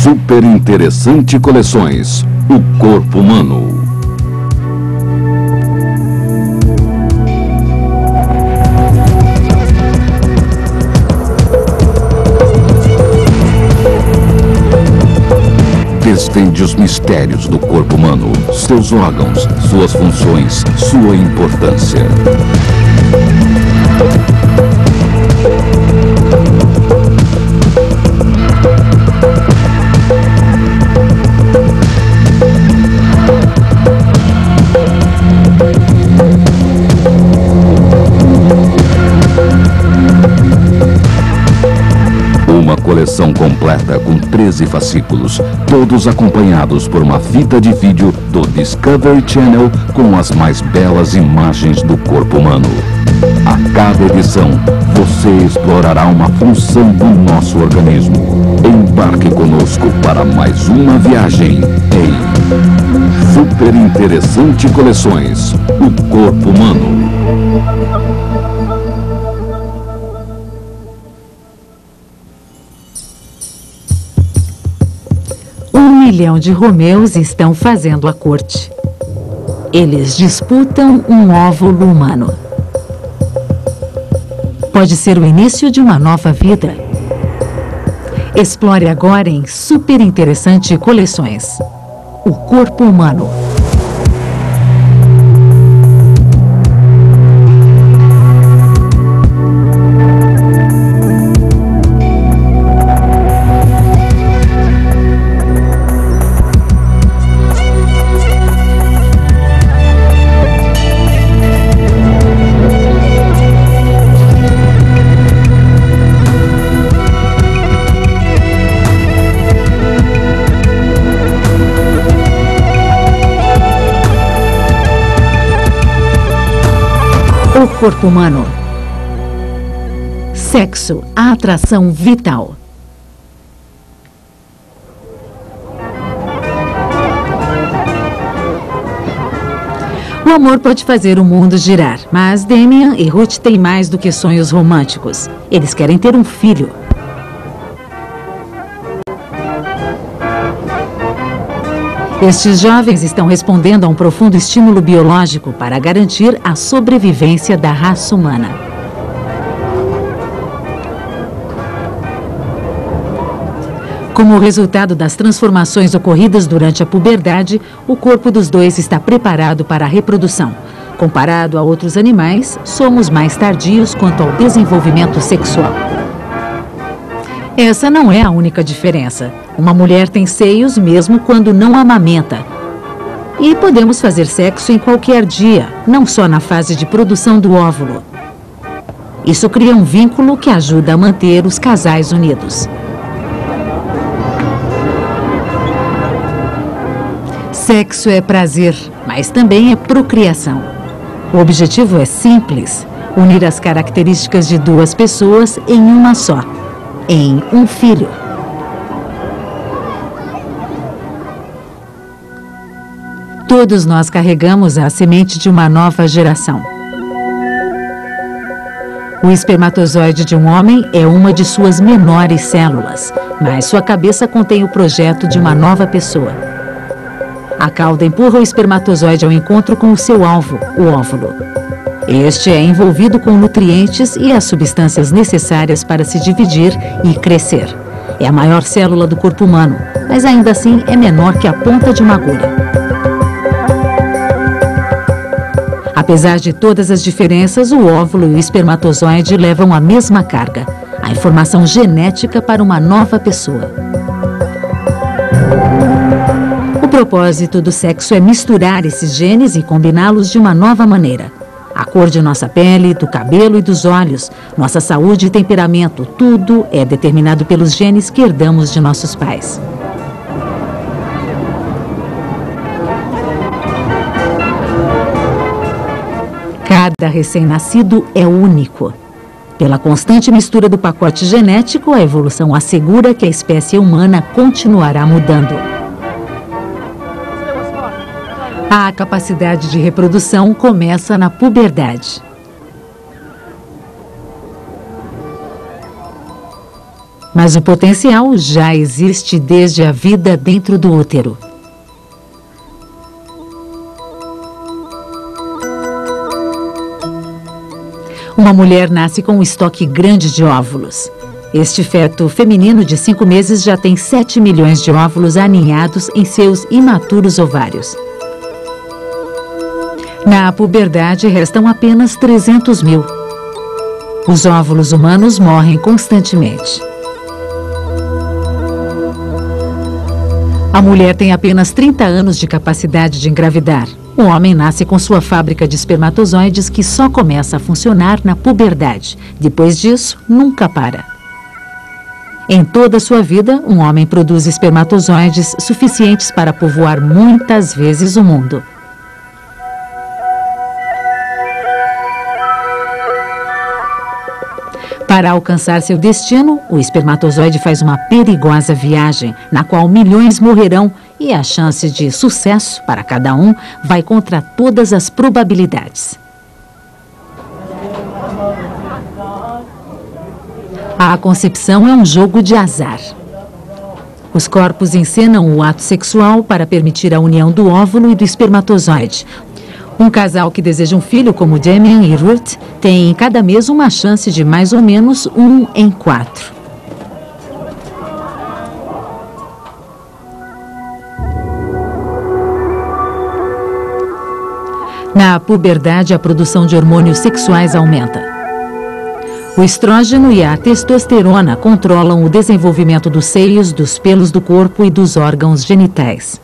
Super Interessante Coleções, o corpo humano. Desvende os mistérios do corpo humano, seus órgãos, suas funções, sua importância. Uma coleção completa com 13 fascículos, todos acompanhados por uma fita de vídeo do Discovery Channel com as mais belas imagens do corpo humano. A cada edição, você explorará uma função do nosso organismo. Embarque conosco para mais uma viagem em Super Interessante Coleções, o corpo humano. 1 milhão de Romeus estão fazendo a corte. Eles disputam um óvulo humano. Pode ser o início de uma nova vida. Explore agora em Super Interessante Coleções, o corpo humano. O corpo humano. Sexo, a atração vital. O amor pode fazer o mundo girar, mas Damian e Ruth têm mais do que sonhos românticos. Eles querem ter um filho. Estes jovens estão respondendo a um profundo estímulo biológico para garantir a sobrevivência da raça humana. Como resultado das transformações ocorridas durante a puberdade, o corpo dos dois está preparado para a reprodução. Comparado a outros animais, somos mais tardios quanto ao desenvolvimento sexual. Essa não é a única diferença. Uma mulher tem seios mesmo quando não amamenta. E podemos fazer sexo em qualquer dia, não só na fase de produção do óvulo. Isso cria um vínculo que ajuda a manter os casais unidos. Sexo é prazer, mas também é procriação. O objetivo é simples: unir as características de duas pessoas em uma só, em um filho. Todos nós carregamos a semente de uma nova geração. O espermatozoide de um homem é uma de suas menores células, mas sua cabeça contém o projeto de uma nova pessoa. A cauda empurra o espermatozoide ao encontro com o seu alvo, o óvulo. Este é envolvido com nutrientes e as substâncias necessárias para se dividir e crescer. É a maior célula do corpo humano, mas ainda assim é menor que a ponta de uma agulha. Apesar de todas as diferenças, o óvulo e o espermatozoide levam a mesma carga, a informação genética para uma nova pessoa. O propósito do sexo é misturar esses genes e combiná-los de uma nova maneira. A cor de nossa pele, do cabelo e dos olhos, nossa saúde e temperamento, tudo é determinado pelos genes que herdamos de nossos pais. Cada recém-nascido é único. Pela constante mistura do pacote genético, a evolução assegura que a espécie humana continuará mudando. A capacidade de reprodução começa na puberdade. Mas o potencial já existe desde a vida dentro do útero. Uma mulher nasce com um estoque grande de óvulos. Este feto feminino de 5 meses já tem 7 milhões de óvulos aninhados em seus imaturos ovários. Na puberdade, restam apenas 300 mil. Os óvulos humanos morrem constantemente. A mulher tem apenas 30 anos de capacidade de engravidar. O homem nasce com sua fábrica de espermatozoides que só começa a funcionar na puberdade. Depois disso, nunca para. Em toda a sua vida, um homem produz espermatozoides suficientes para povoar muitas vezes o mundo. Para alcançar seu destino, o espermatozoide faz uma perigosa viagem, na qual milhões morrerão e a chance de sucesso para cada um vai contra todas as probabilidades. A concepção é um jogo de azar. Os corpos encenam o ato sexual para permitir a união do óvulo e do espermatozoide. Um casal que deseja um filho, como Damien e Ruth, tem cada mês uma chance de mais ou menos 1 em 4. Na puberdade, a produção de hormônios sexuais aumenta. O estrógeno e a testosterona controlam o desenvolvimento dos seios, dos pelos do corpo e dos órgãos genitais.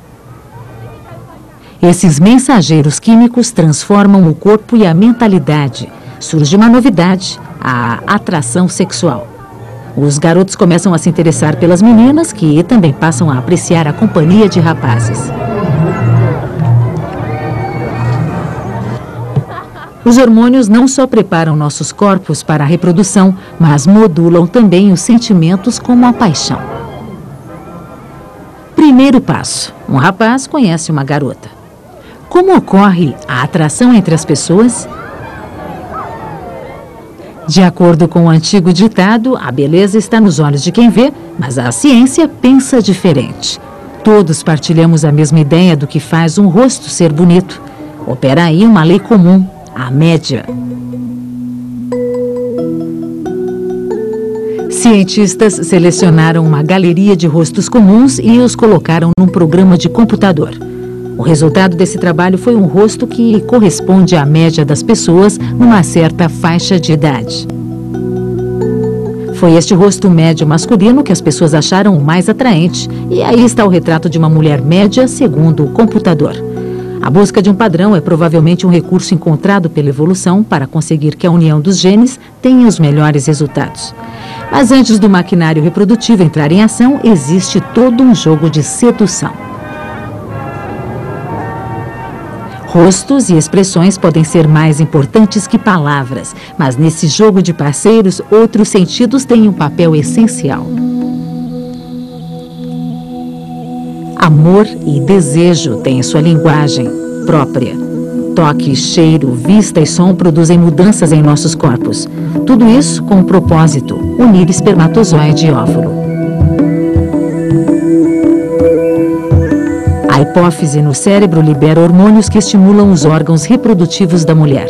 Esses mensageiros químicos transformam o corpo e a mentalidade. Surge uma novidade, a atração sexual. Os garotos começam a se interessar pelas meninas, que também passam a apreciar a companhia de rapazes. Os hormônios não só preparam nossos corpos para a reprodução, mas modulam também os sentimentos como a paixão. Primeiro passo: um rapaz conhece uma garota. Como ocorre a atração entre as pessoas? De acordo com o antigo ditado, a beleza está nos olhos de quem vê, mas a ciência pensa diferente. Todos partilhamos a mesma ideia do que faz um rosto ser bonito. Opera aí uma lei comum, a média. Cientistas selecionaram uma galeria de rostos comuns e os colocaram num programa de computador. O resultado desse trabalho foi um rosto que corresponde à média das pessoas numa certa faixa de idade. Foi este rosto médio masculino que as pessoas acharam o mais atraente, e aí está o retrato de uma mulher média segundo o computador. A busca de um padrão é provavelmente um recurso encontrado pela evolução para conseguir que a união dos genes tenha os melhores resultados. Mas antes do maquinário reprodutivo entrar em ação, existe todo um jogo de sedução. Rostos e expressões podem ser mais importantes que palavras, mas nesse jogo de parceiros, outros sentidos têm um papel essencial. Amor e desejo têm sua linguagem própria. Toque, cheiro, vista e som produzem mudanças em nossos corpos. Tudo isso com um propósito: unir espermatozoide e óvulo. A hipófise no cérebro libera hormônios que estimulam os órgãos reprodutivos da mulher.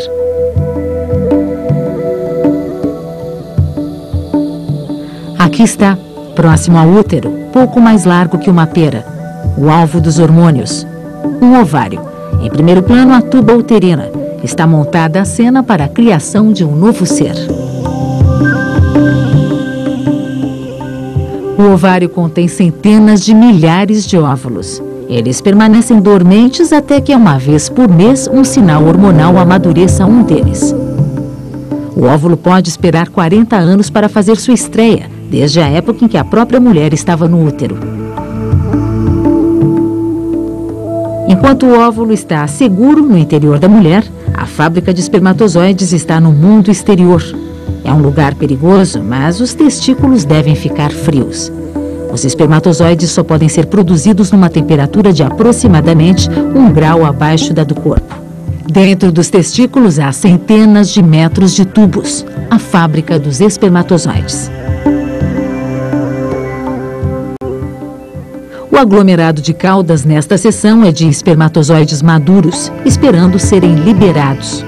Aqui está, próximo ao útero, pouco mais largo que uma pera, o alvo dos hormônios, um ovário. Em primeiro plano, a tuba uterina. Está montada a cena para a criação de um novo ser. O ovário contém centenas de milhares de óvulos. Eles permanecem dormentes até que, uma vez por mês, um sinal hormonal amadureça um deles. O óvulo pode esperar 40 anos para fazer sua estreia, desde a época em que a própria mulher estava no útero. Enquanto o óvulo está seguro no interior da mulher, a fábrica de espermatozoides está no mundo exterior. É um lugar perigoso, mas os testículos devem ficar frios. Os espermatozoides só podem ser produzidos numa temperatura de aproximadamente 1 grau abaixo da do corpo. Dentro dos testículos há centenas de metros de tubos, a fábrica dos espermatozoides. O aglomerado de caudas nesta seção é de espermatozoides maduros, esperando serem liberados.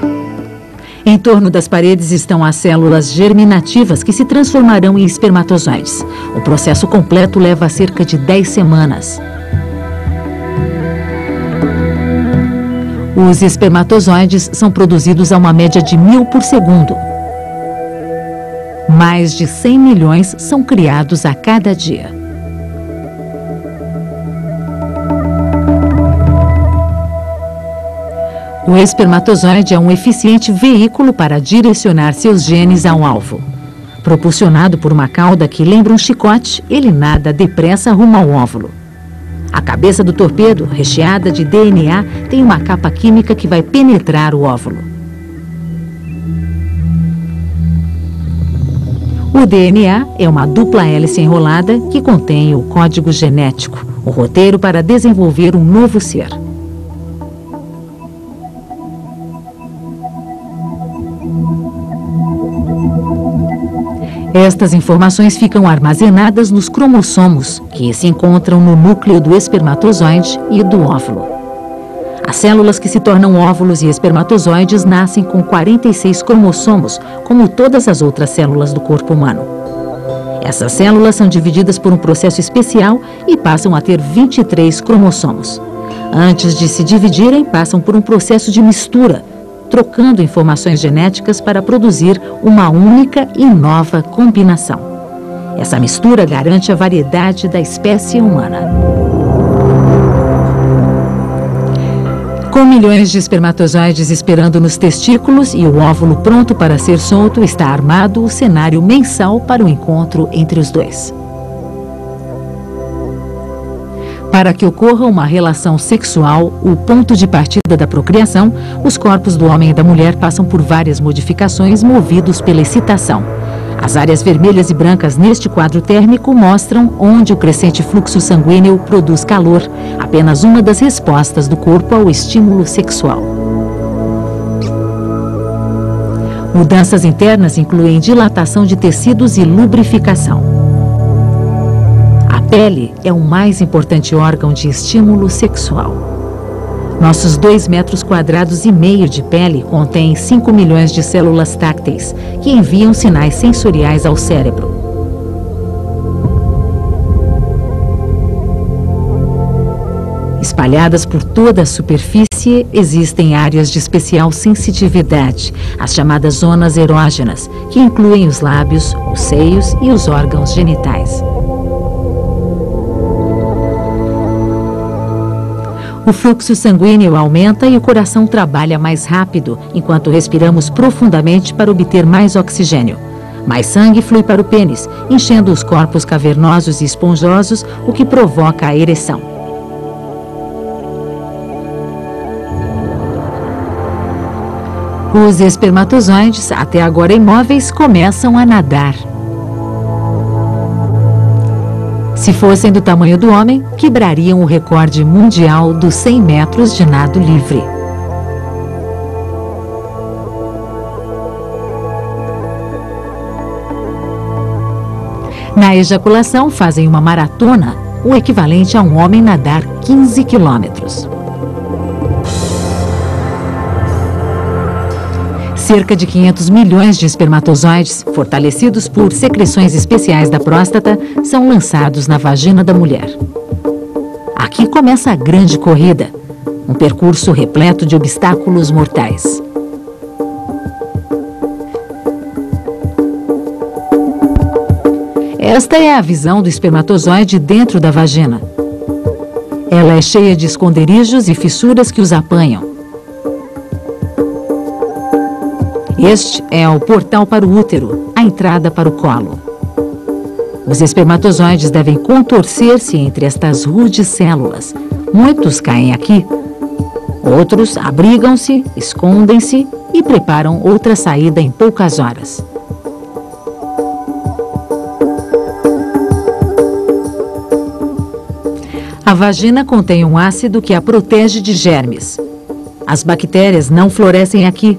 Em torno das paredes estão as células germinativas que se transformarão em espermatozoides. O processo completo leva cerca de 10 semanas. Os espermatozoides são produzidos a uma média de 1000 por segundo. Mais de 100 milhões são criados a cada dia. O espermatozoide é um eficiente veículo para direcionar seus genes ao alvo. Propulsionado por uma cauda que lembra um chicote, ele nada depressa rumo ao óvulo. A cabeça do torpedo, recheada de DNA, tem uma capa química que vai penetrar o óvulo. O DNA é uma dupla hélice enrolada que contém o código genético, o roteiro para desenvolver um novo ser. Estas informações ficam armazenadas nos cromossomos, que se encontram no núcleo do espermatozoide e do óvulo. As células que se tornam óvulos e espermatozoides nascem com 46 cromossomos, como todas as outras células do corpo humano. Essas células são divididas por um processo especial e passam a ter 23 cromossomos. Antes de se dividirem, passam por um processo de mistura, trocando informações genéticas para produzir uma única e nova combinação. Essa mistura garante a variedade da espécie humana. Com milhões de espermatozoides esperando nos testículos e o óvulo pronto para ser solto, está armado o cenário mensal para o encontro entre os dois. Para que ocorra uma relação sexual, o ponto de partida da procriação, os corpos do homem e da mulher passam por várias modificações movidos pela excitação. As áreas vermelhas e brancas neste quadro térmico mostram onde o crescente fluxo sanguíneo produz calor, apenas uma das respostas do corpo ao estímulo sexual. Mudanças internas incluem dilatação de tecidos e lubrificação. A pele é o mais importante órgão de estímulo sexual. Nossos 2,5 metros quadrados de pele contêm 5 milhões de células tácteis, que enviam sinais sensoriais ao cérebro. Espalhadas por toda a superfície, existem áreas de especial sensitividade, as chamadas zonas erógenas, que incluem os lábios, os seios e os órgãos genitais. O fluxo sanguíneo aumenta e o coração trabalha mais rápido, enquanto respiramos profundamente para obter mais oxigênio. Mais sangue flui para o pênis, enchendo os corpos cavernosos e esponjosos, o que provoca a ereção. Os espermatozoides, até agora imóveis, começam a nadar. Se fossem do tamanho do homem, quebrariam o recorde mundial dos 100 metros de nado livre. Na ejaculação, fazem uma maratona, o equivalente a um homem nadar 15 quilômetros. Cerca de 500 milhões de espermatozoides, fortalecidos por secreções especiais da próstata, são lançados na vagina da mulher. Aqui começa a grande corrida, um percurso repleto de obstáculos mortais. Esta é a visão do espermatozoide dentro da vagina. Ela é cheia de esconderijos e fissuras que os apanham. Este é o portal para o útero, a entrada para o colo. Os espermatozoides devem contorcer-se entre estas rudes células. Muitos caem aqui. Outros abrigam-se, escondem-se e preparam outra saída em poucas horas. A vagina contém um ácido que a protege de germes. As bactérias não florescem aqui.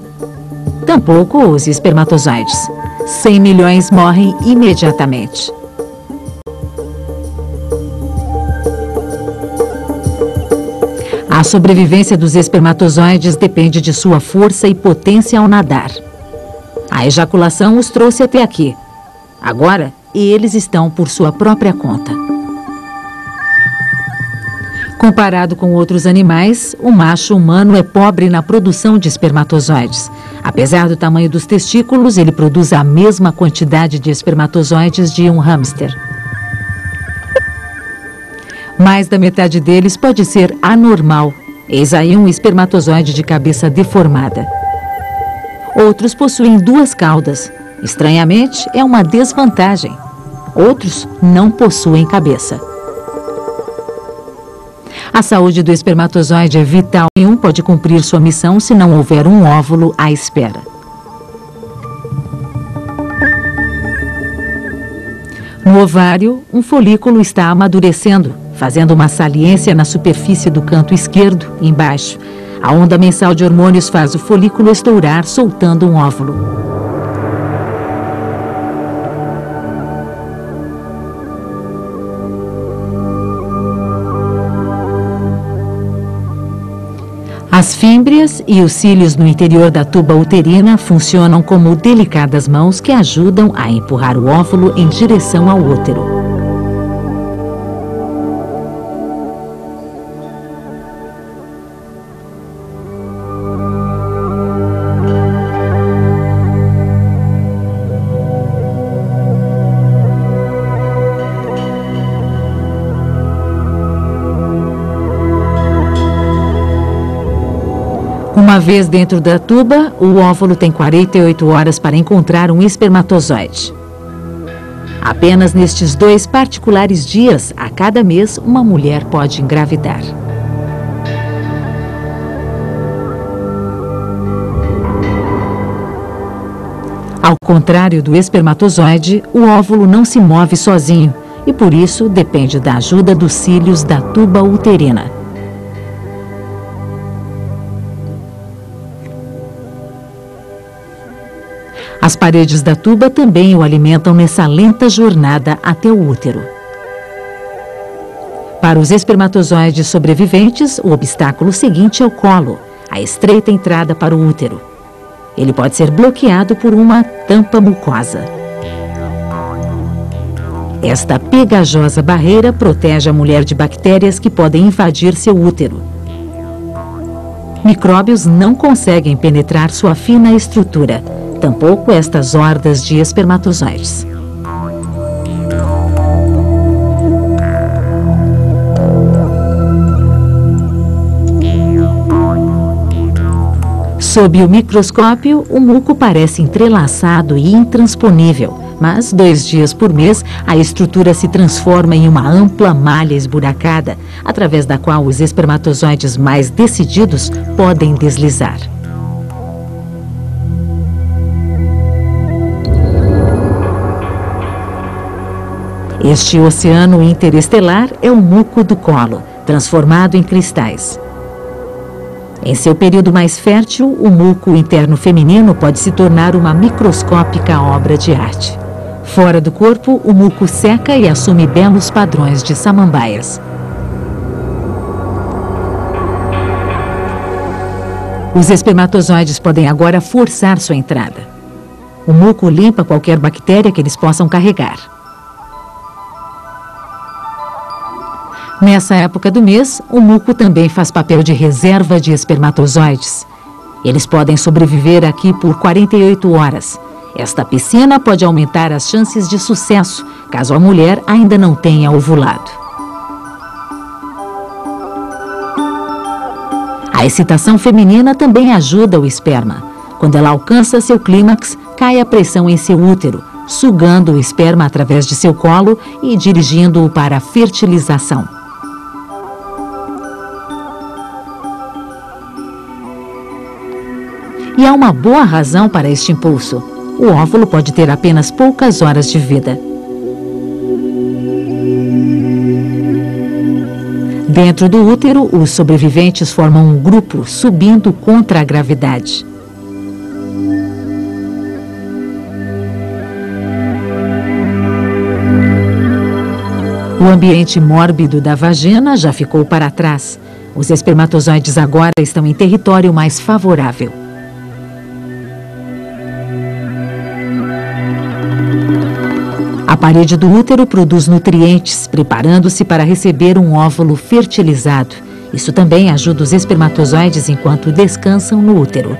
Tampouco os espermatozoides. 100 milhões morrem imediatamente. A sobrevivência dos espermatozoides depende de sua força e potência ao nadar. A ejaculação os trouxe até aqui. Agora, eles estão por sua própria conta. Comparado com outros animais, o macho humano é pobre na produção de espermatozoides. Apesar do tamanho dos testículos, ele produz a mesma quantidade de espermatozoides de um hamster. Mais da metade deles pode ser anormal. Eis aí um espermatozoide de cabeça deformada. Outros possuem duas caudas. Estranhamente, é uma desvantagem. Outros não possuem cabeça. A saúde do espermatozoide é vital. Nenhum pode cumprir sua missão se não houver um óvulo à espera. No ovário, um folículo está amadurecendo, fazendo uma saliência na superfície do canto esquerdo, embaixo. A onda mensal de hormônios faz o folículo estourar, soltando um óvulo. As fímbrias e os cílios no interior da tuba uterina funcionam como delicadas mãos que ajudam a empurrar o óvulo em direção ao útero. Uma vez dentro da tuba, o óvulo tem 48 horas para encontrar um espermatozoide. Apenas nestes 2 particulares dias, a cada mês, uma mulher pode engravidar. Ao contrário do espermatozoide, o óvulo não se move sozinho e, por isso, depende da ajuda dos cílios da tuba uterina. As paredes da tuba também o alimentam nessa lenta jornada até o útero. Para os espermatozoides sobreviventes, o obstáculo seguinte é o colo, a estreita entrada para o útero. Ele pode ser bloqueado por uma tampa mucosa. Esta pegajosa barreira protege a mulher de bactérias que podem invadir seu útero. Micróbios não conseguem penetrar sua fina estrutura. Tampouco estas hordas de espermatozoides. Sob o microscópio, o muco parece entrelaçado e intransponível, mas 2 dias por mês a estrutura se transforma em uma ampla malha esburacada, através da qual os espermatozoides mais decididos podem deslizar. Este oceano interestelar é o muco do colo, transformado em cristais. Em seu período mais fértil, o muco interno feminino pode se tornar uma microscópica obra de arte. Fora do corpo, o muco seca e assume belos padrões de samambaias. Os espermatozoides podem agora forçar sua entrada. O muco limpa qualquer bactéria que eles possam carregar. Nessa época do mês, o muco também faz papel de reserva de espermatozoides. Eles podem sobreviver aqui por 48 horas. Esta piscina pode aumentar as chances de sucesso, caso a mulher ainda não tenha ovulado. A excitação feminina também ajuda o esperma. Quando ela alcança seu clímax, cai a pressão em seu útero, sugando o esperma através de seu colo e dirigindo-o para a fertilização. E há uma boa razão para este impulso. O óvulo pode ter apenas poucas horas de vida. Dentro do útero, os sobreviventes formam um grupo subindo contra a gravidade. O ambiente mórbido da vagina já ficou para trás. Os espermatozoides agora estão em território mais favorável. A parede do útero produz nutrientes, preparando-se para receber um óvulo fertilizado. Isso também ajuda os espermatozoides enquanto descansam no útero.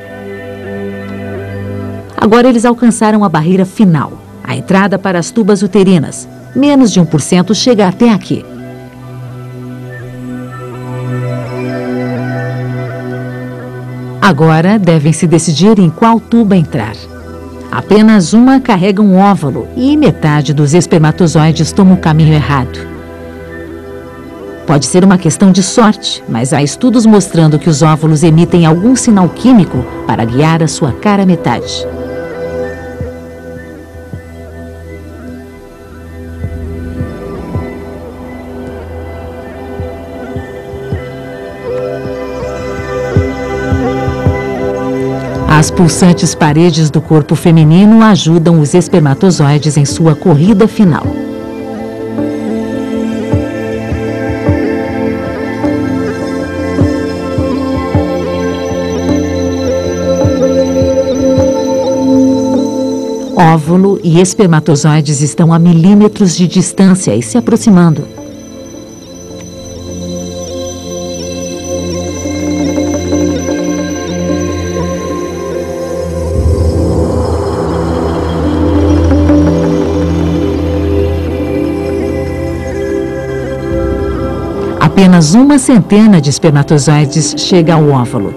Agora eles alcançaram a barreira final, a entrada para as tubas uterinas. Menos de 1% chega até aqui. Agora devem se decidir em qual tuba entrar. Apenas uma carrega um óvulo e metade dos espermatozoides toma o caminho errado. Pode ser uma questão de sorte, mas há estudos mostrando que os óvulos emitem algum sinal químico para guiar a sua cara metade. As pulsantes paredes do corpo feminino ajudam os espermatozoides em sua corrida final. Óvulo e espermatozoides estão a milímetros de distância e se aproximando. Apenas uma centena de espermatozoides chega ao óvulo.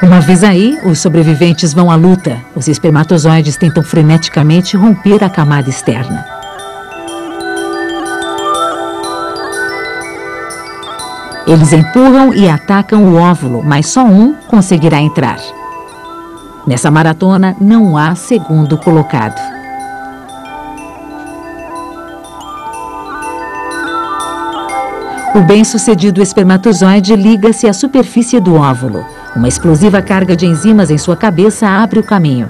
Uma vez aí, os sobreviventes vão à luta. Os espermatozoides tentam freneticamente romper a camada externa. Eles empurram e atacam o óvulo, mas só um conseguirá entrar. Nessa maratona, não há segundo colocado. O bem-sucedido espermatozoide liga-se à superfície do óvulo. Uma explosiva carga de enzimas em sua cabeça abre o caminho.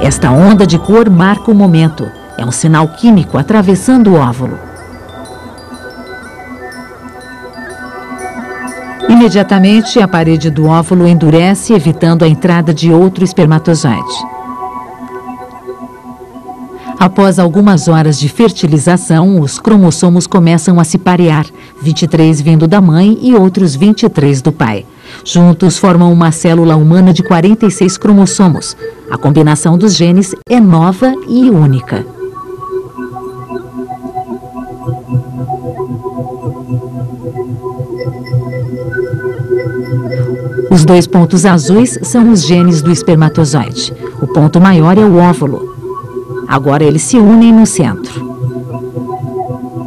Esta onda de cor marca o momento. É um sinal químico atravessando o óvulo. Imediatamente, a parede do óvulo endurece, evitando a entrada de outro espermatozoide. Após algumas horas de fertilização, os cromossomos começam a se parear, 23 vindo da mãe e outros 23 do pai. Juntos formam uma célula humana de 46 cromossomos. A combinação dos genes é nova e única. Os dois pontos azuis são os genes do espermatozoide. O ponto maior é o óvulo. Agora eles se unem no centro.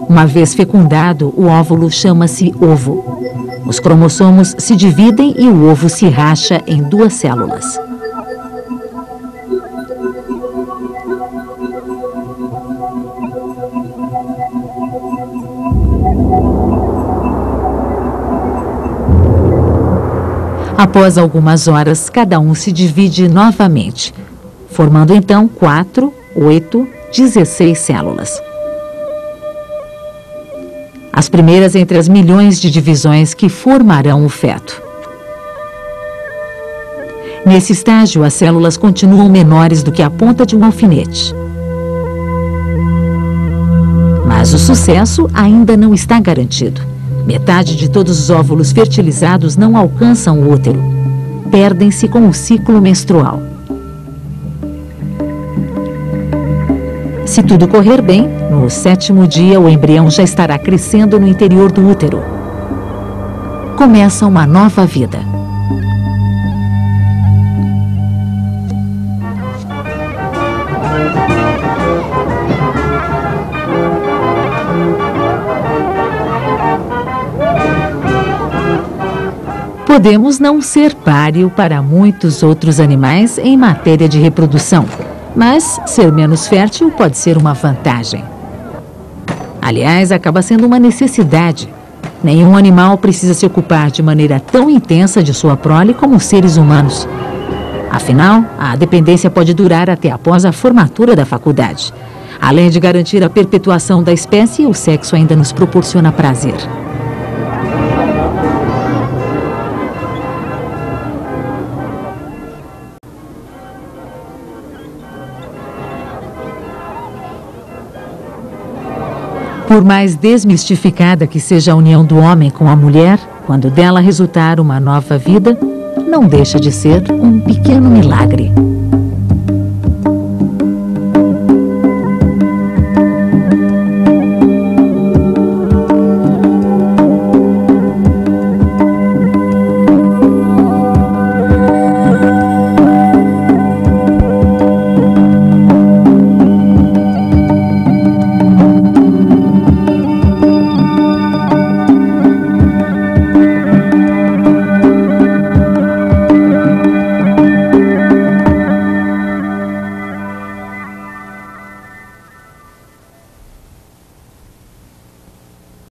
Uma vez fecundado, o óvulo chama-se ovo. Os cromossomos se dividem e o ovo se racha em duas células. Após algumas horas, cada um se divide novamente, formando então 4, 8, 16 células. As primeiras entre as milhões de divisões que formarão o feto. Nesse estágio, as células continuam menores do que a ponta de um alfinete. Mas o sucesso ainda não está garantido. Metade de todos os óvulos fertilizados não alcançam o útero. Perdem-se com o ciclo menstrual. Se tudo correr bem, no 7º dia o embrião já estará crescendo no interior do útero. Começa uma nova vida. Podemos não ser páreo para muitos outros animais em matéria de reprodução. Mas ser menos fértil pode ser uma vantagem. Aliás, acaba sendo uma necessidade. Nenhum animal precisa se ocupar de maneira tão intensa de sua prole como os seres humanos. Afinal, a dependência pode durar até após a formatura da faculdade. Além de garantir a perpetuação da espécie, o sexo ainda nos proporciona prazer. Por mais desmistificada que seja a união do homem com a mulher, quando dela resultar uma nova vida, não deixa de ser um pequeno milagre.